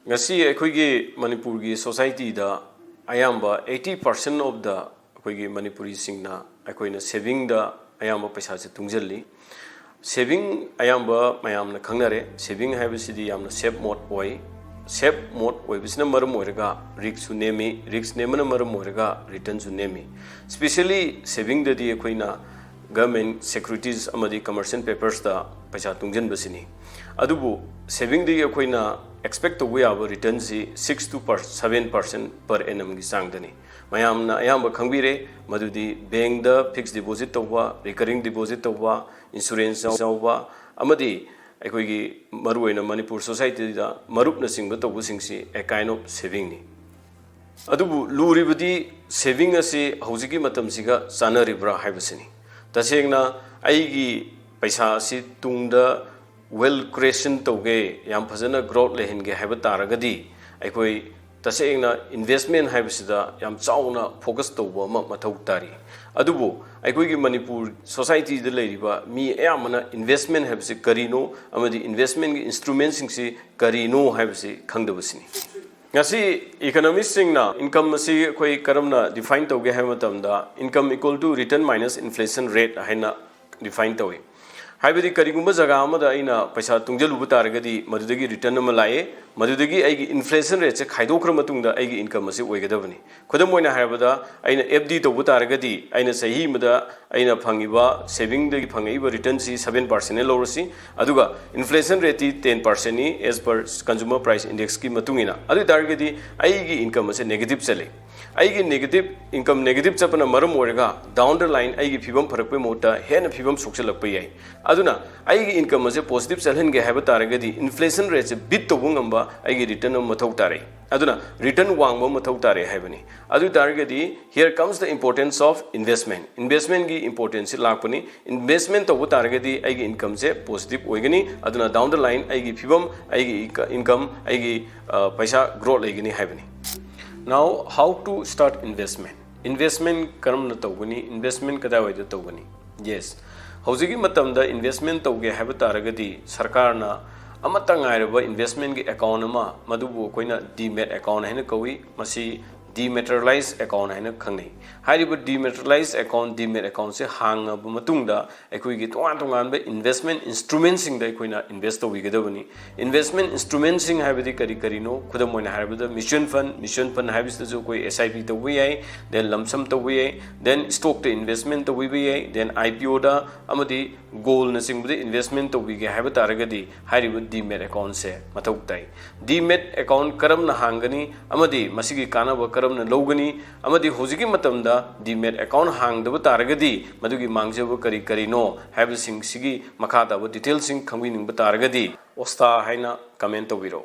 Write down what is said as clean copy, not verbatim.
ngasi akhoi Manipur gi society da ayamba 80% of the akhoi Manipuri singna akhoi na saving da ayamba paisa se tungjalli saving ayamba mayam na khangnare saving habisidi yamna safe mode oi safe mode oi bisna maram oiraga risk su nemi risk nemana maram oiraga return su nemi especially saving da di akhoi na government securities amadi commercial papers da paisa tungjan basini adubu saving di akhoi na expect we have return 6 to 7% per annum gi sangdani mayam na ayamba khangbire madudi bank da fixed deposit tawwa recurring deposit tawwa insurance tawwa amadi akhoi gi maru oina Manipur society da marup na singba tawbu singsi a kind of saving ni adubu luribadi saving ase hojiki matam siga chanaribra haibasini tasengna aigi paisa si tungda well creation toge yam phajana growth lehenge haiba taragadi aikoi tasengna investment haibasida yam chauna focus toba ma mathau tari adubu aikoi gi Manipur society de leiriba mi ayamana investment haibase karino amadi investment gi instruments singsi karino haibase khangdabasini ngasi economists singna income masi koi karamna define toge haimatamda income equal to return minus inflation rate haina define toge हाइबदी करिगुंबा जगह अमदा आइना पैसा तुंगजलुब तारगदी मदुदगी return अमा लाए मदुदगी आइगी inflation rate से खाइदोख्र मतुंगदा आइगी income असे ओइगदबनी खुदम ओइना हायबदा आइना FD तोबु तारगदी आइना सही मदा आइना फंगिबा सेविंग दगी फंगिबा रिटर्न सी 7% ने लौरसी अदुगा इन्फ्लेशन रेट 10% नि as per consumer price index की मतुंगिना अदु तारगदी आइगी इनकम असे नेगेटिव चले आइगी नेगेटिव इनकम नेगेटिव चपना मरम ओरगा डाउन द लाइन आइगी फिबम फरकपे मोटा हेन फिबम सोक्सलकपे याई अदुना आइगी इनकम असे पॉजिटिव चलहनगे हाइबा तारगदी इन्फ्लेशन रेट से बिट तोबुंगंबा आइगी रिटर्न मथौ तारे अदुना रिटर्न वांगबो मथौ तारे हाइबनी अदु तारगदी here comes the importance of investment की इंपोर्टेंस लापनी इन्वेस्टमेंट तोबु तारगदी आइगी इनकम से पॉजिटिव ओइगनी अदुना डाउन द लाइन आइगी फिबम आइगी इनकम आइगी पैसा growth लेगनी हाइबनी Now, how to start investment? Investment karam na tawgani, investment kada waida tawgani. Yes. Howzigi matamda investment tawge haiba taragadi sarkar na amatang airaba investment gi account ama madubu koina demat account haina kawi masi dematerialized account haina khangnei. Haiba dematerialized account demat account se hanga bu matungda ekoi gi tongan ba investment instruments sing da koina invest tawigedabani. Investment instruments sing haibadi kari no khudam moina haibada mutual fund haibis jo koi SIP tawi ai then lump sum tawi ai then stock to investment tawi ai then IPO da amadi goal na sing budi investment tawi ge haiba taragadi haiba demat account se mathau tai demat account karam na hangani amadi masigi kana ba karam na logani amadi hojigi matamda demat account hangdaba taragadi madugi mangjaba kari no haiba sing sigi makha da detail sing khangbi ning ba taragadi Osta haina comment tawiro